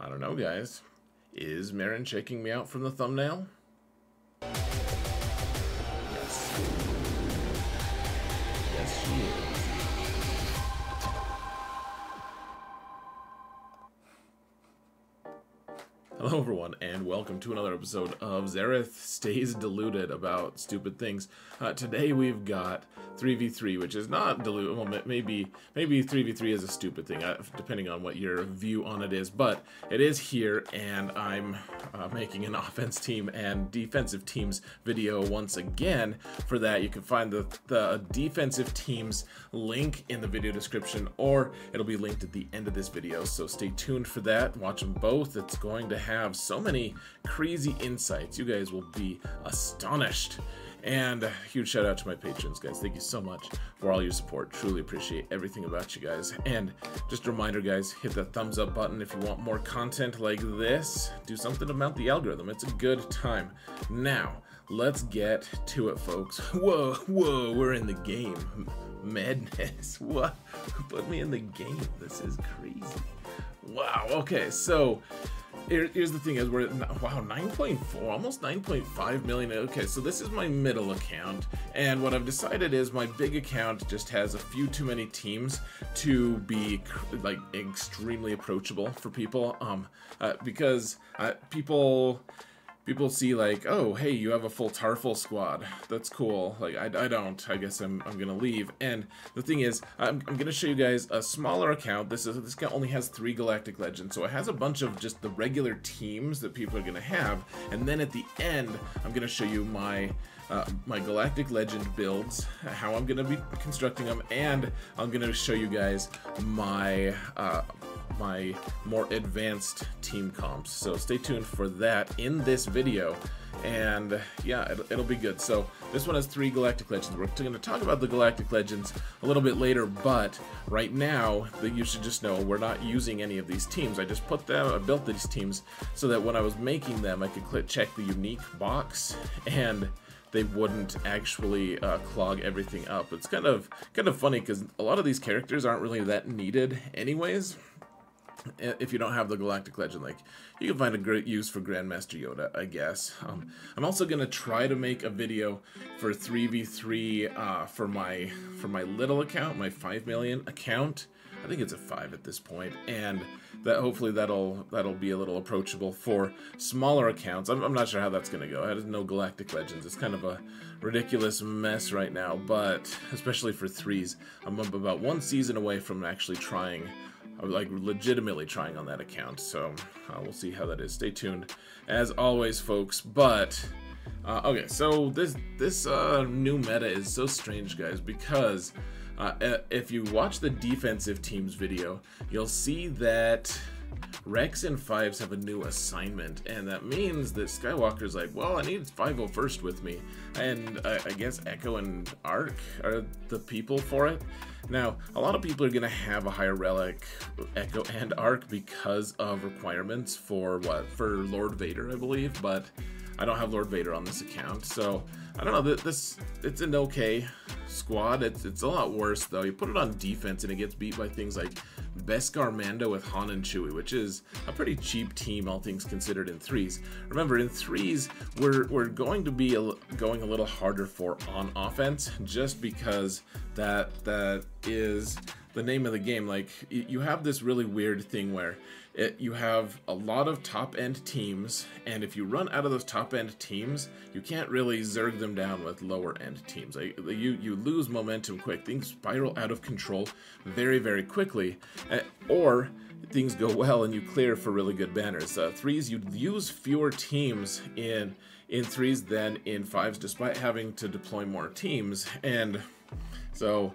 I don't know, guys. Is Marin checking me out from the thumbnail? Yes. Yes, she is. Hello everyone, and welcome to another episode of Xaereth Stays Deluded about stupid things. Today we've got 3v3, which is not deluded. Well, maybe 3v3 is a stupid thing, depending on what your view on it is. But it is here, and I'm making an offense team and defensive teams video once again. For that, you can find the defensive teams link in the video description, or it'll be linked at the end of this video. So stay tuned for that. Watch them both. It's going to have so many crazy insights. You guys will be astonished. And a huge shout out to my patrons, guys. Thank you so much for all your support. Truly appreciate everything about you guys. And just a reminder, guys, hit that thumbs up button if you want more content like this. Do something about the algorithm. It's a good time. Now, let's get to it, folks. Whoa, we're in the game. Madness. What? Put me in the game. This is crazy. Wow. Okay, so here's the thing is we're at, wow, 9.4, almost 9.5 million. Okay, so this is my middle account, and what I've decided is my big account just has a few too many teams to be like extremely approachable for people, because people see like, oh, hey, you have a full Tarful squad. That's cool. Like, I don't. I guess I'm gonna leave. And the thing is, I'm gonna show you guys a smaller account. This account only has 3 Galactic Legends, so it has a bunch of just the regular teams that people are gonna have. And then at the end, I'm gonna show you my my Galactic Legend builds, how I'm gonna be constructing them, and I'm gonna show you guys my my more advanced team comps. So stay tuned for that in this video, and yeah, it'll be good. So this one has 3 Galactic Legends. We're going to talk about the Galactic Legends a little bit later, but right now you should just know we're not using any of these teams. I just built these teams so that when I was making them, I could check the unique box and they wouldn't actually clog everything up. It's kind of funny because a lot of these characters aren't really that needed anyways. If you don't have the Galactic Legend, like, you can find a great use for Grandmaster Yoda, I guess. I'm also gonna try to make a video for 3v3 for my little account, my 5 million account. I think it's a 5 at this point, and that hopefully that'll be a little approachable for smaller accounts. I'm not sure how that's gonna go. I have no Galactic Legends. It's kind of a ridiculous mess right now, but especially for 3s, I'm about 1 season away from actually trying. Like legitimately trying on that account, so we'll see how that is. Stay tuned as always, folks. But okay, so this new meta is so strange, guys, because if you watch the defensive teams video, you'll see that Rex and Fives have a new assignment, and that means that Skywalker's like, well, I need 501st with me, and I guess Echo and Arc are the people for it. Now, a lot of people are going to have a higher relic, Echo and Arc, because of requirements for Lord Vader, I believe, but I don't have Lord Vader on this account, so I don't know. It's an okay squad. It's a lot worse though. You put it on defense and it gets beat by things like Beskar Mando with Han and Chewie, which is a pretty cheap team, all things considered, in 3s. Remember, in 3s, we're going to be going a little harder for on offense, just because that is the name of the game. Like, you have this really weird thing where you have a lot of top-end teams, and if you run out of those top-end teams, you can't really zerg them down with lower-end teams. You lose momentum quick. Things spiral out of control very, very quickly, or things go well and you clear for really good banners. 3s, you use fewer teams in 3s than in 5s, despite having to deploy more teams, and so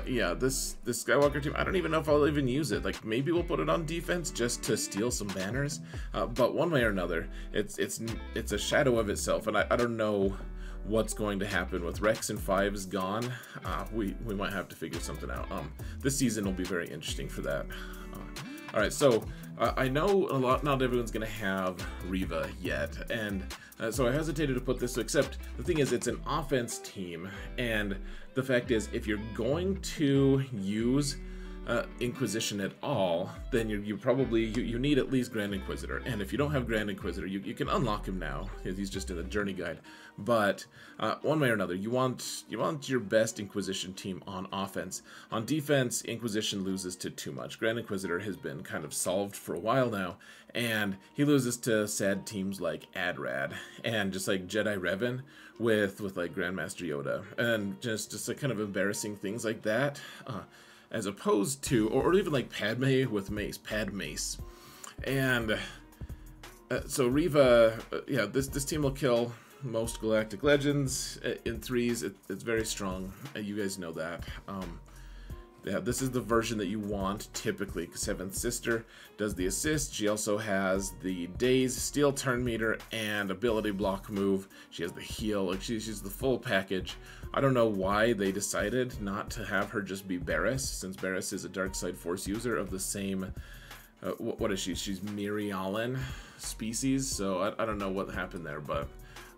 yeah, this Skywalker team, I don't even know if I'll even use it. Like, maybe we'll put it on defense just to steal some banners, but one way or another, it's a shadow of itself, and I don't know what's going to happen with Rex and Fives gone. We might have to figure something out. This season will be very interesting for that. Alright, so I know not everyone's going to have Reva yet, and so I hesitated to put this, except the thing is, it's an offense team, and the fact is, if you're going to use Inquisition at all, then you probably you need at least Grand Inquisitor. And if you don't have Grand Inquisitor, you can unlock him now. He's just in the journey guide. But one way or another, you want your best Inquisition team on offense. On defense, Inquisition loses to too much. Grand Inquisitor has been kind of solved for a while now, and he loses to sad teams like Adrad and just like Jedi Revan with like Grandmaster Yoda, and just like kind of embarrassing things like that. As opposed to, or even like Padme with Mace, Mace. And so Reva, yeah, this team will kill most Galactic Legends in 3s. It's very strong. You guys know that. Yeah, this is the version that you want typically, because Seventh Sister does the assist. She also has the Daze, Steel Turn Meter, and Ability Block move. She has the heal. Like she's the full package. I don't know why they decided not to have her just be Barriss, since Barriss is a Dark Side Force user of the same. What is she? She's Mirialan species. So I don't know what happened there, but.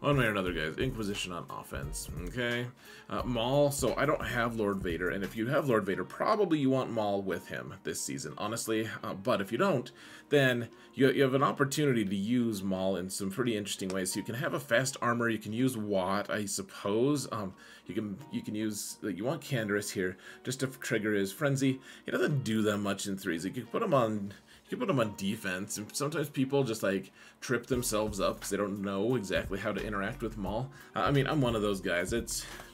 One way or another, guys. Inquisition on offense. Okay. Maul. So I don't have Lord Vader, and if you have Lord Vader, probably you want Maul with him this season, honestly. But if you don't, then you have an opportunity to use Maul in some pretty interesting ways. So you can have a fast armor. You can use Watt, I suppose. You can use. You want Canderous here just to trigger his frenzy. He doesn't do that much in 3s. You can put him on. You can put them on defense, and sometimes people just like trip themselves up because they don't know exactly how to interact with Maul. I mean, I'm one of those guys.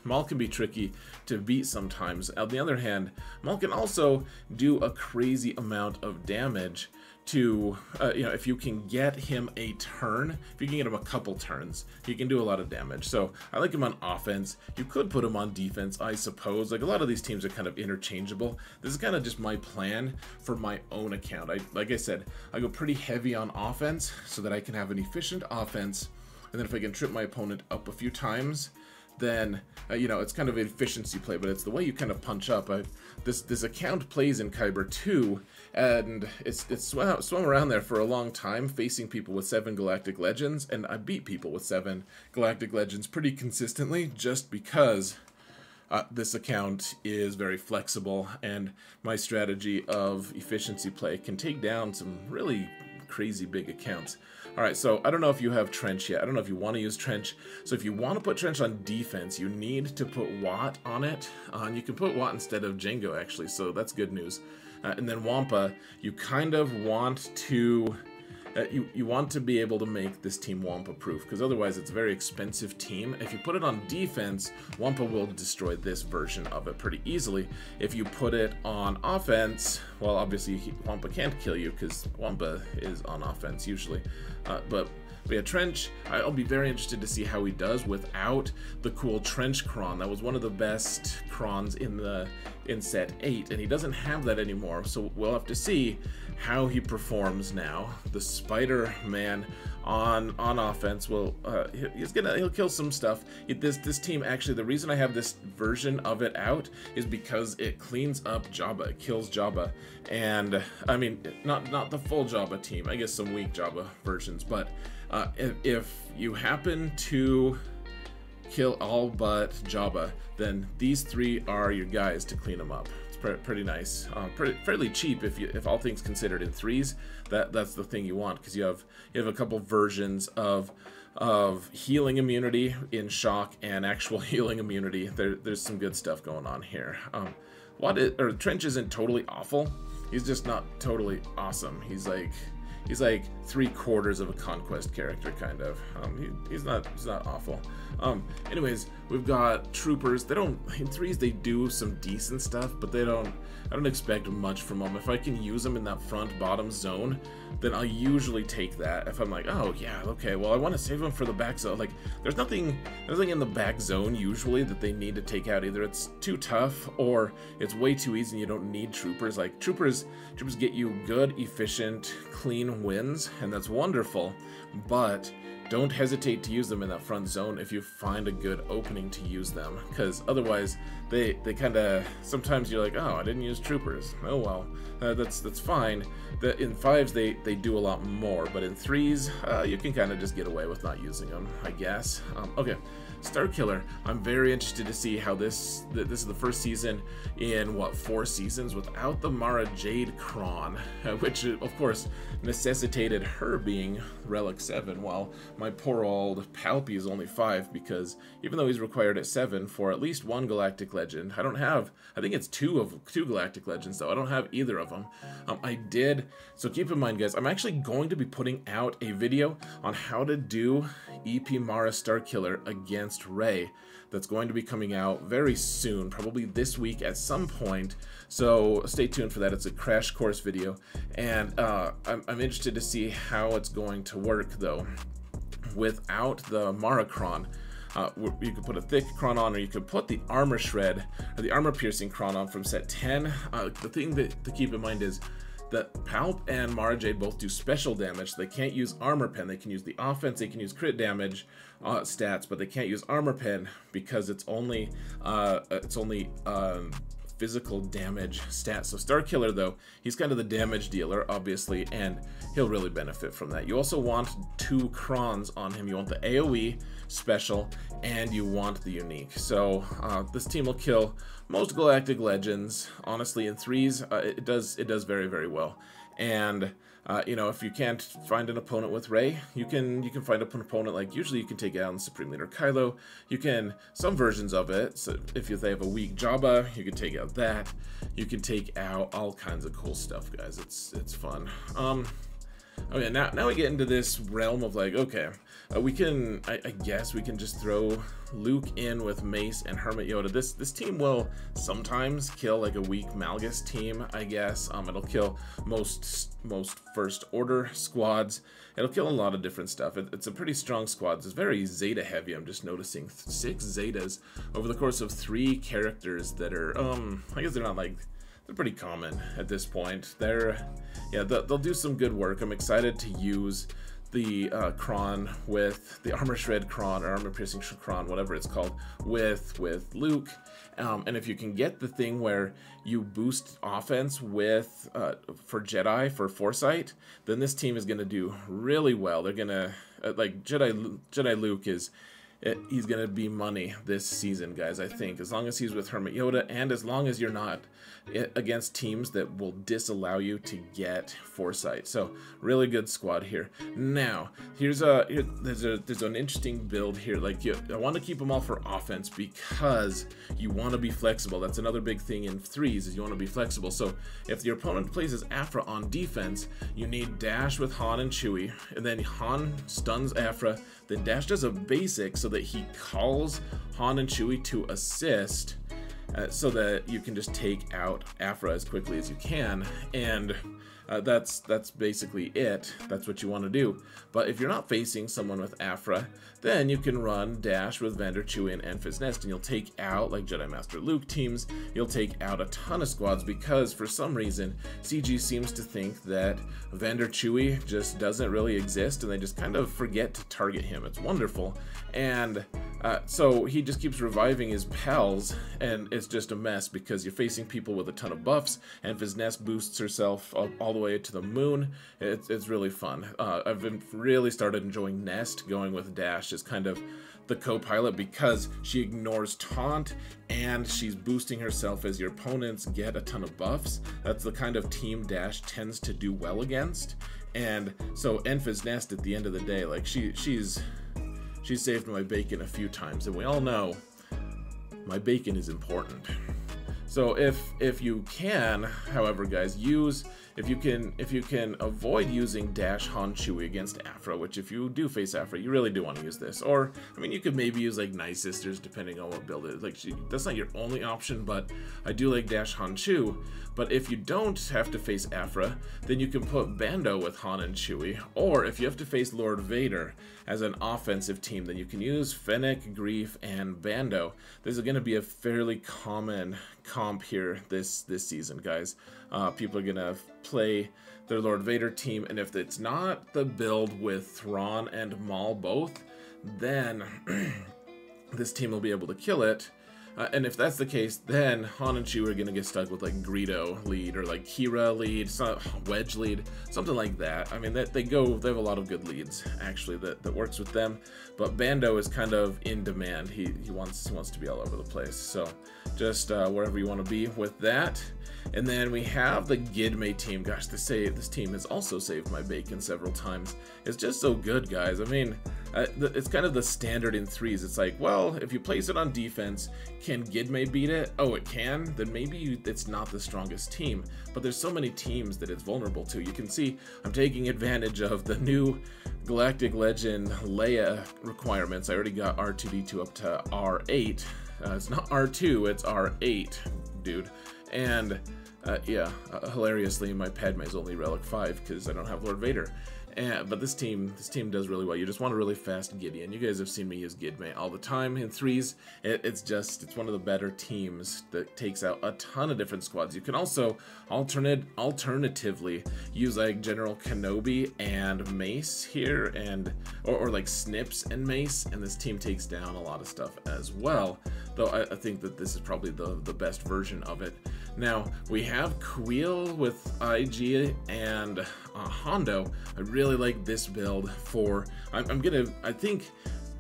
Maul can be tricky to beat sometimes. On the other hand, Maul can also do a crazy amount of damage to, if you can get him a turn, if you can get him a couple turns, he can do a lot of damage. So I like him on offense. You could put him on defense, I suppose. Like a lot of these teams are kind of interchangeable. This is kind of just my plan for my own account. Like I said, I go pretty heavy on offense so that I can have an efficient offense. And then if I can trip my opponent up a few times, then it's kind of an efficiency play, but it's the way you kind of punch up. This account plays in Kyber 2, and it's swung around there for a long time, facing people with 7 Galactic Legends, and I beat people with 7 Galactic Legends pretty consistently, just because this account is very flexible, and my strategy of efficiency play can take down some really crazy big accounts. Alright, so I don't know if you have Trench yet. I don't know if you want to use Trench. So if you want to put Trench on defense, you need to put Watt on it. And you can put Watt instead of Django, actually, so that's good news. And then Wampa, you kind of want to... you want to be able to make this team Wampa proof, because otherwise it's a very expensive team. If you put it on defense, Wampa will destroy this version of it pretty easily. If you put it on offense, well, obviously Wampa can't kill you because Wampa is on offense usually. But yeah, Trench, I'll be very interested to see how he does without the cool Trench Kron. That was one of the best Krons in set 8, and he doesn't have that anymore, so we'll have to see how he performs now. The Spider-Man on offense will he'll kill some stuff. This team, actually, the reason I have this version of it out is because it cleans up Jabba. It kills Jabba, and I mean not the full Jabba team. I guess some weak Jabba versions, but if you happen to kill all but Jabba, then these 3 are your guys to clean them up. It's pretty nice, fairly cheap if all things considered. In 3s, that's the thing you want, because you have a couple versions of healing immunity in shock and actual healing immunity. There's some good stuff going on here. Trench isn't totally awful. He's just not totally awesome. He's like 3/4 of a Conquest character, kind of. He's not awful. Anyways, we've got Troopers. They don't, in 3s they do some decent stuff, but I don't expect much from them. If I can use them in that front bottom zone, then I'll usually take that. If I'm like, oh yeah, okay, well I want to save them for the back zone. Like, there's nothing in the back zone usually that they need to take out. Either it's too tough or it's way too easy and you don't need Troopers. Like, Troopers get you good, efficient, clean wins, and that's wonderful, but don't hesitate to use them in that front zone if you find a good opening to use them, because otherwise they kind of, sometimes you're like, oh, I didn't use troopers. Oh well, that's fine. In 5s they do a lot more, but in 3s you can kind of just get away with not using them, I guess. Okay, Starkiller. I'm very interested to see how this is the first season in what, 4 seasons without the Mara Jade Kron, which of course necessitated her being Relic 7, while my poor old Palpy is only 5, because even though he's required at 7 for at least 1 Galactic Legend, I don't have, I think it's 2 Galactic Legends though, I don't have either of them. I did, so keep in mind guys, I'm actually going to be putting out a video on how to do EP Mara Starkiller against Rey. That's going to be coming out very soon, probably this week at some point, so stay tuned for that. It's a crash course video, and I'm interested to see how it's going to work though without the Mara Kron. You could put a thick Kron on, or you could put the armor shred or the armor piercing Kron on from set 10. The thing to keep in mind is that Palp and Mara Jade both do special damage. They can't use armor pen. They can use the offense, they can use crit damage stats, but they can't use armor pen because it's only physical damage stats. So Starkiller though, he's kind of the damage dealer obviously, and he'll really benefit from that. You also want 2 Krons on him. You want the AoE special and you want the unique. So this team will kill most Galactic Legends. Honestly, in 3s it does very, very well. And you know, if you can't find an opponent with Rey, you can find an opponent, like usually you can take out Supreme Leader Kylo. You can, some versions of it, so if they have a weak Jabba, you can take out that. You can take out all kinds of cool stuff, guys. It's fun. Okay, now we get into this realm of like, okay, we can, I guess we can just throw Luke in with Mace and Hermit Yoda. This team will sometimes kill like a weak Malgus team, I guess. It'll kill most First Order squads. It'll kill a lot of different stuff. It's a pretty strong squad. It's very Zeta heavy. I'm just noticing 6 Zetas over the course of 3 characters that are, I guess they're not like, they're pretty common at this point. Yeah, they'll do some good work. I'm excited to use the Kron with the Armor Shred Kron, or Armor Piercing Kron, whatever it's called, with Luke. And if you can get the thing where you boost offense with for Jedi for Foresight, then this team is going to do really well. They're going to like Jedi Luke is. He's going to be money this season, guys, I think. As long as he's with Hermit Yoda, and as long as you're not against teams that will disallow you to get Foresight. So, really good squad here. Now, there's an interesting build here. Like, I want to keep them all for offense because you want to be flexible. That's another big thing in 3s, is you want to be flexible. So, if your opponent plays as Aphra on defense, you need Dash with Han and Chewie, and then Han stuns Aphra, then Dash does a basic so that he calls Han and Chewie to assist, so that you can just take out Aphra as quickly as you can, and that's basically it. That's what you want to do. But if you're not facing someone with Aphra, then you can run Dash with Vander Chewie and Enfys Nest, and you'll take out, like Jedi Master Luke teams, you'll take out a ton of squads, because for some reason CG seems to think that Vander Chewie just doesn't really exist, and they just kind of forget to target him. It's wonderful. And so he just keeps reviving his pals, and it's just a mess because you're facing people with a ton of buffs. Enfys Nest boosts herself all the way to the moon. It's really fun. I've been really started enjoying Nest going with Dash as kind of the co-pilot, because she ignores taunt and she's boosting herself as your opponents get a ton of buffs. That's the kind of team Dash tends to do well against. And so Enfys Nest, at the end of the day, like she's saved my bacon a few times, and we all know my bacon is important. So if you can, however, guys, if you can avoid using Dash Han Chewie against Aphra, which if you do face Aphra, you really do want to use this. Or, I mean, you could maybe use like Night Sisters depending on what build it is. Like, that's not your only option, but I do like Dash Han Chewie. But if you don't have to face Aphra, then you can put Bando with Han and Chewie. Or if you have to face Lord Vader as an offensive team, then you can use Fennec, Greef, and Bando. This is going to be a fairly common comp here this season, guys. People are going to play their Lord Vader team, and if it's not the build with Thrawn and Maul both, then this team will be able to kill it. And if that's the case, then Han and Chewie are going to get stuck with like Greedo lead or like Kira lead, Wedge lead, something like that. I mean, they have a lot of good leads actually that works with them. But Bando is kind of in demand. He wants to be all over the place. So just wherever you want to be with that. And then we have the Gidme team. Gosh, this team has also saved my bacon several times. It's just so good, guys. I mean, it's kind of the standard in threes. It's like, well, if you place it on defense, can Gidme beat it? Oh, it can? Then maybe it's not the strongest team. But there's so many teams that it's vulnerable to. You can see I'm taking advantage of the new Galactic Legend Leia requirements. I already got R2-D2 up to R8. It's not R2, it's R8, dude. And yeah, hilariously, my Padme is only Relic 5 because I don't have Lord Vader. But this team does really well. You just want a really fast Gideon. You guys have seen me use Gidme all the time in threes. It's one of the better teams that takes out a ton of different squads. You can also alternatively use like General Kenobi and Mace here, and or like Snips and Mace, and this team takes down a lot of stuff as well. Though I think that this is probably the best version of it. Now we have Queel with IG and Hondo. I really like this build for. I think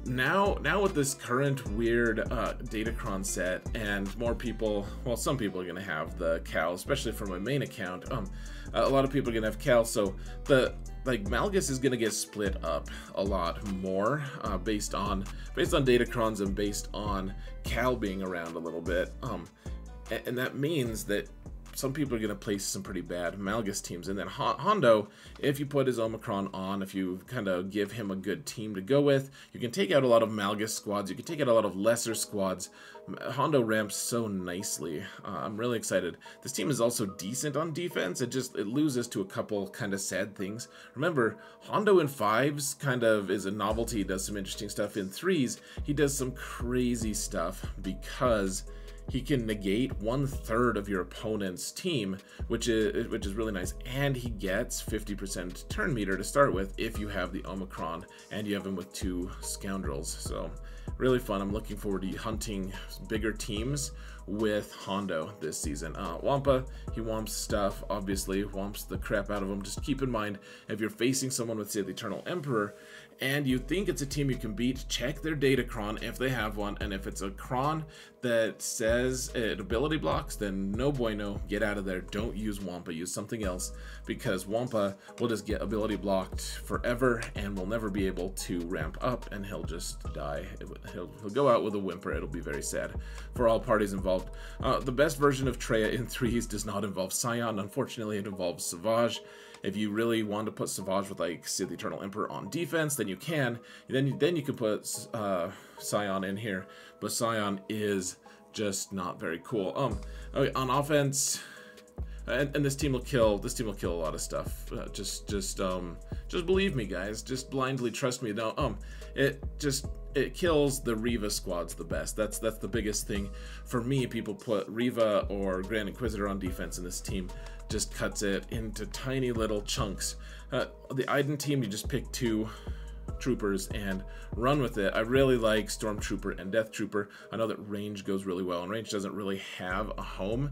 now with this current weird Datacron set, and more people, well, some people are gonna have the Cal, especially for my main account. A lot of people are gonna have Cal, so Malgus is gonna get split up a lot more based on Datacrons and based on Cal being around a little bit. And that means that some people are going to place some pretty bad Malgus teams. And then Hondo, if you put his Omicron on, if you kind of give him a good team to go with, you can take out a lot of Malgus squads. You can take out a lot of lesser squads. Hondo ramps so nicely. I'm really excited. This team is also decent on defense. It loses to a couple kind of sad things. Remember, Hondo in fives kind of is a novelty. He does some interesting stuff. In threes, he does some crazy stuff because he can negate 1/3 of your opponent's team, which is really nice, and he gets 50% turn meter to start with if you have the Omicron and you have him with 2 scoundrels. So really fun. I'm looking forward to hunting bigger teams with Hondo this season. Wampa, he wamps stuff, obviously, wamps the crap out of him. Just keep in mind, if you're facing someone with, say, the Eternal Emperor, and you think it's a team you can beat, check their Datacron if they have one, and if it's a cron that says it ability blocks, then no bueno, get out of there. Don't use Wampa, use something else, because Wampa will just get ability blocked forever and will never be able to ramp up, and he'll just die. He'll go out with a whimper. It'll be very sad for all parties involved. The best version of Traya in threes does not involve Scion. Unfortunately, it involves Savage. If you really want to put Savage with, like, say, the Eternal Emperor on defense, then you can. Then you can put Scion in here, but Scion is just not very cool. Okay, on offense, and this team will kill a lot of stuff. Just believe me, guys. Just blindly trust me. No, it kills the Reva squads the best. That's the biggest thing for me. People put Reva or Grand Inquisitor on defense, and this team just cuts it into tiny little chunks. The Iden team, you just pick 2 troopers and run with it. I really like Stormtrooper and Death Trooper. I know that range goes really well, and range doesn't really have a home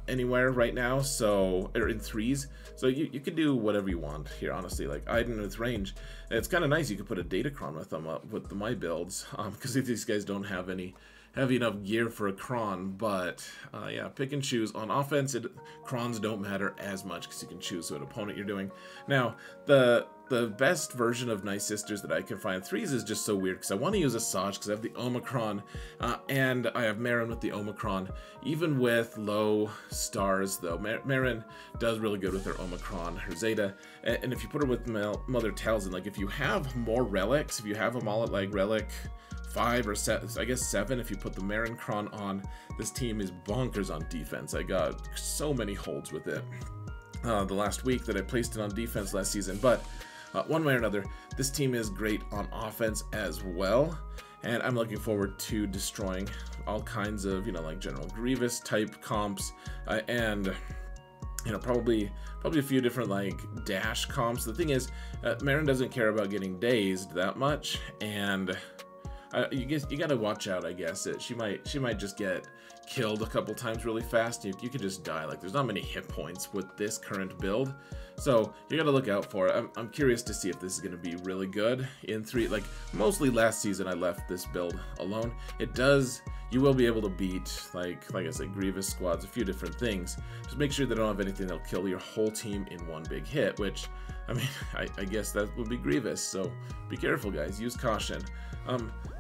anywhere right now, or in threes, so you can do whatever you want here, honestly. Like Iden with range, it's kind of nice. You could put a Datacron with them with my builds, because these guys don't have heavy enough gear for a cron. But yeah, pick and choose. On offense, crons don't matter as much because you can choose what opponent you're doing. Now, the best version of Nice Sisters that I can find threes is just so weird because I want to use Asajj because I have the Omicron, and I have Marin with the Omicron. Even with low stars, though, Marin does really good with her Omicron, her Zeta, and if you put her with Mother Talzin, like if you have more relics, if you have them all at like relic 5 or 7, I guess 7, if you put the Marin Cron on, this team is bonkers on defense. I got so many holds with it the last week that I placed it on defense last season, but one way or another, this team is great on offense as well, and I'm looking forward to destroying all kinds of, like General Grievous type comps, and you know, probably a few different like dash comps. The thing is, Marin doesn't care about getting dazed that much, and you gotta watch out, I guess. She might just get killed a couple times really fast. You could just die. Like, there's not many hit points with this current build, so you gotta look out for it. I'm curious to see if this is gonna be really good in 3. Like, mostly last season I left this build alone. You will be able to beat, like I said, Grievous squads, a few different things. Just make sure they don't have anything that'll kill your whole team in one big hit, which, I mean, I guess that would be Grievous, so be careful, guys. Use caution.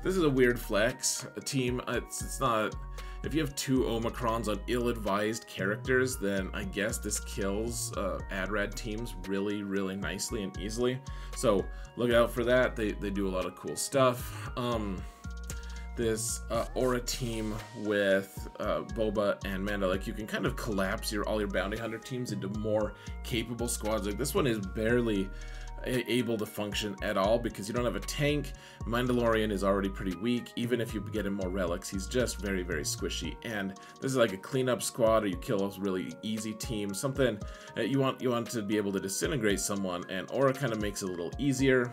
This is a weird flex. A team, it's not... If you have 2 Omicrons on ill-advised characters, then I guess this kills AdRad teams really, really nicely and easily. So look out for that. They do a lot of cool stuff. This Aura team with Boba and Manda, like, you can kind of collapse all your bounty hunter teams into more capable squads. Like, this one is barely able to function at all because you don't have a tank. Mandalorian is already pretty weak. Even if you get him more relics, he's just very, very squishy. And this is like a cleanup squad, or you kill a really easy team. Something you want to be able to disintegrate someone, and Aura kind of makes it a little easier.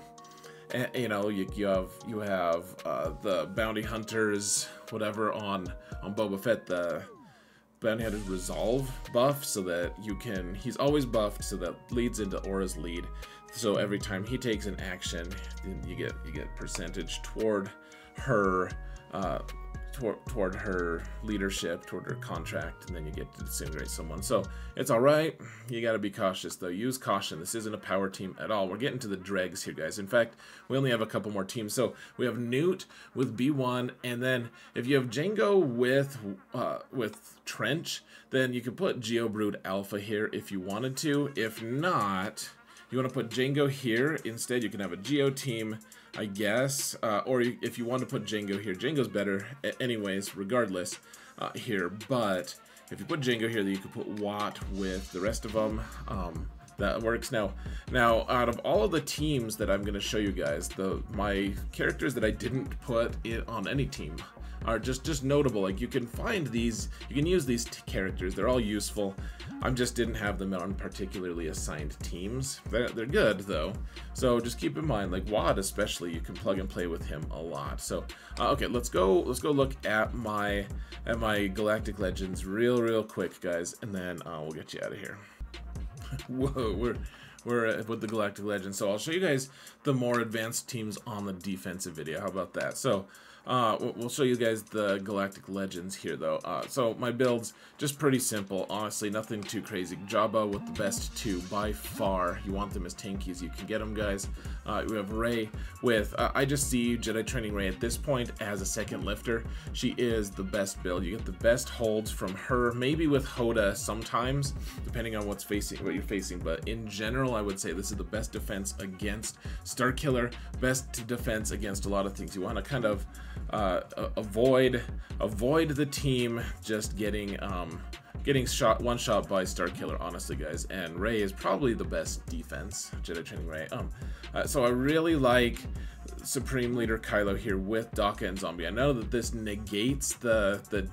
And, you know, you have the bounty hunters, whatever, on Boba Fett, the bounty hunters resolve buff, so that he's always buffed, so that leads into Aura's lead. So every time he takes an action, you get percentage toward her toward her leadership, toward her contract, and then you get to disintegrate someone. So it's all right. You got to be cautious, though. Use caution. This isn't a power team at all. We're getting to the dregs here, guys. In fact, we only have a couple more teams. So we have Newt with B1, and then if you have Jango with Trench, then you could put Geobrood Alpha here if you wanted to. If not, you want to put Jango here instead. You can have a Geo team, I guess, or if you want to put Jango here, Jango's better anyways, regardless, here. But if you put Jango here, then you could put Watt with the rest of them. That works. Now, out of all of the teams that I'm going to show you guys, my characters that I didn't put on any team are just notable. Like, you can find these, you can use these characters. They're all useful. I just didn't have them on particularly assigned teams. They're good though, so just keep in mind, like Watt especially, you can plug and play with him a lot. So okay, let's go look at my Galactic Legends real quick, guys, and then we'll get you out of here. Whoa, we're with the Galactic Legends. So I'll show you guys the more advanced teams on the defensive video. How about that? So we'll show you guys the Galactic Legends here, though. So my build's just pretty simple, honestly, nothing too crazy. Jabba with the best 2 by far. You want them as tanky as you can get them, guys. We have Rey with, I just see Jedi Training Rey at this point as a second lifter. She is the best build. You get the best holds from her, maybe with Hoda sometimes, depending on what you're facing. But in general, I would say this is the best defense against Starkiller, best defense against a lot of things. You want to kind of avoid the team just getting one shot by Starkiller, honestly, guys. And Rey is probably the best defense, Jedi Training Rey. So I really like Supreme Leader Kylo here with Daka and Zombie. I know that this negates the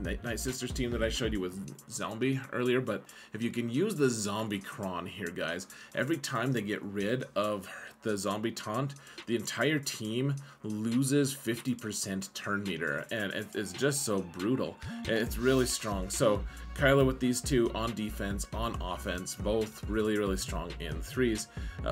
Night Sisters team that I showed you with Zombie earlier, but if you can use the Zombie Kron here, guys, every time they get rid of the Zombie Taunt, the entire team loses 50% turn meter, and it's just so brutal. It's really strong. So Kylo with these 2 on defense, on offense, both really strong in 3s.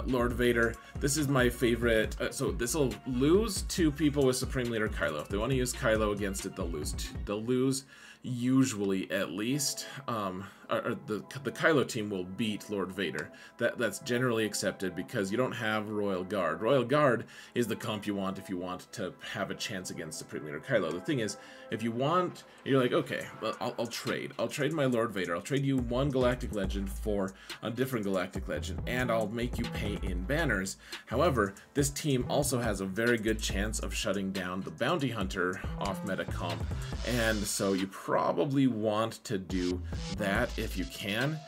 Lord Vader, this is my favorite. So this will lose to people with Supreme Leader Kylo. If they want to use Kylo against it, they'll lose. They'll lose usually, at least. Or the Kylo team will beat Lord Vader. That's generally accepted because you don't have Royal Guard. Royal Guard is the comp you want if you want to have a chance against Supreme Leader Kylo. The thing is, if you want, you're like, okay, well, I'll trade. I'll trade my Lord Vader. I'll trade you one Galactic Legend for a different Galactic Legend, and I'll make you pay in banners. However, this team also has a very good chance of shutting down the Bounty Hunter off meta comp, and so you probably want to do that if you can.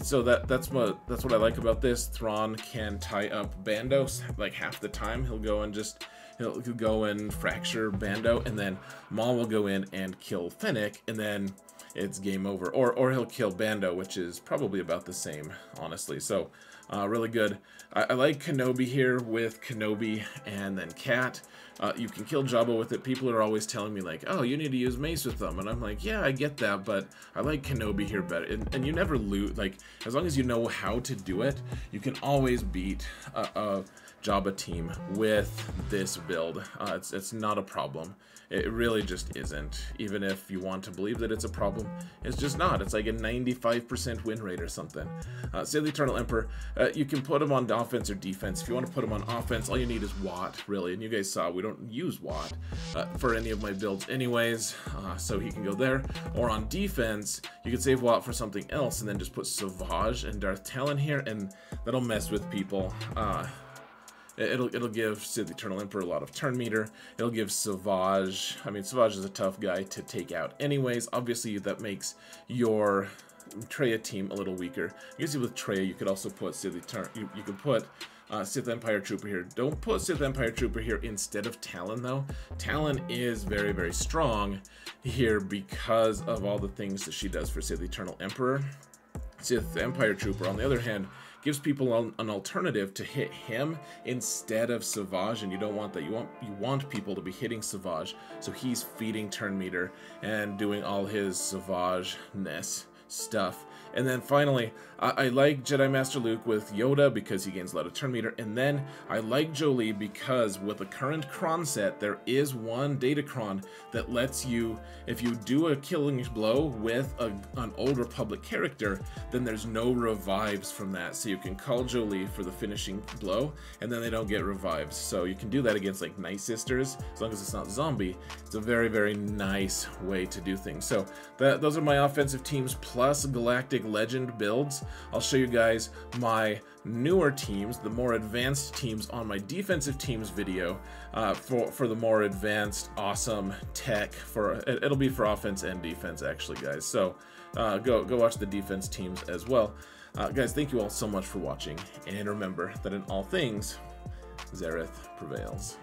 So that's what I like about this. Thrawn can tie up Bandos like half the time. He'll go and fracture Bando, and then Maul will go in and kill Fennec, and then it's game over. Or he'll kill Bando, which is probably about the same, honestly. So, really good. I like Kenobi here with Kenobi and then Cat. You can kill Jabba with it. People are always telling me, like, oh, you need to use Mace with them. And I'm like, yeah, I get that, but I like Kenobi here better. And you never lose. Like, as long as you know how to do it, you can always beat a Jabba team with this build. It's not a problem. It really just isn't. Even if you want to believe that it's a problem, it's just not. It's like a 95% win rate or something. Say the Eternal Emperor, you can put him on offense or defense. If you want to put him on offense, all you need is Watt, really. And you guys saw we don't use Watt for any of my builds anyways, so he can go there. Or on defense, you can save Watt for something else and then just put Savage and Darth Talon here, and that'll mess with people. It'll give Sid the Eternal Emperor a lot of turn meter. It'll give Savage, I mean, Savage is a tough guy to take out anyways. Obviously, that makes your Traya team a little weaker. You can see with Traya, you could also put Sid the you could put Sith Empire Trooper here. Don't put Sith Empire Trooper here instead of Talon, though. Talon is very, very strong here because of all the things that she does for Sith Eternal Emperor. Sith Empire Trooper, on the other hand, gives people an alternative to hit him instead of Savage, and you don't want that. You want people to be hitting Savage, so he's feeding turn meter and doing all his Savage-ness stuff. And then finally, I like Jedi Master Luke with Yoda because he gains a lot of turn meter. And then I like Jolee because with the current Cron set, there is one Datacron that lets you, if you do a killing blow with an Old Republic character, then there's no revives from that. So you can call Jolee for the finishing blow, and then they don't get revives. So you can do that against like Night Sisters, as long as it's not zombie. It's a very, very nice way to do things. So those are my offensive teams plus Galactic Legend builds. I'll show you guys my newer teams, the more advanced teams, on my defensive teams video for the more advanced awesome tech. It'll be for offense and defense actually, guys. So go watch the defense teams as well. Guys, thank you all so much for watching, and remember that in all things, Zareth prevails.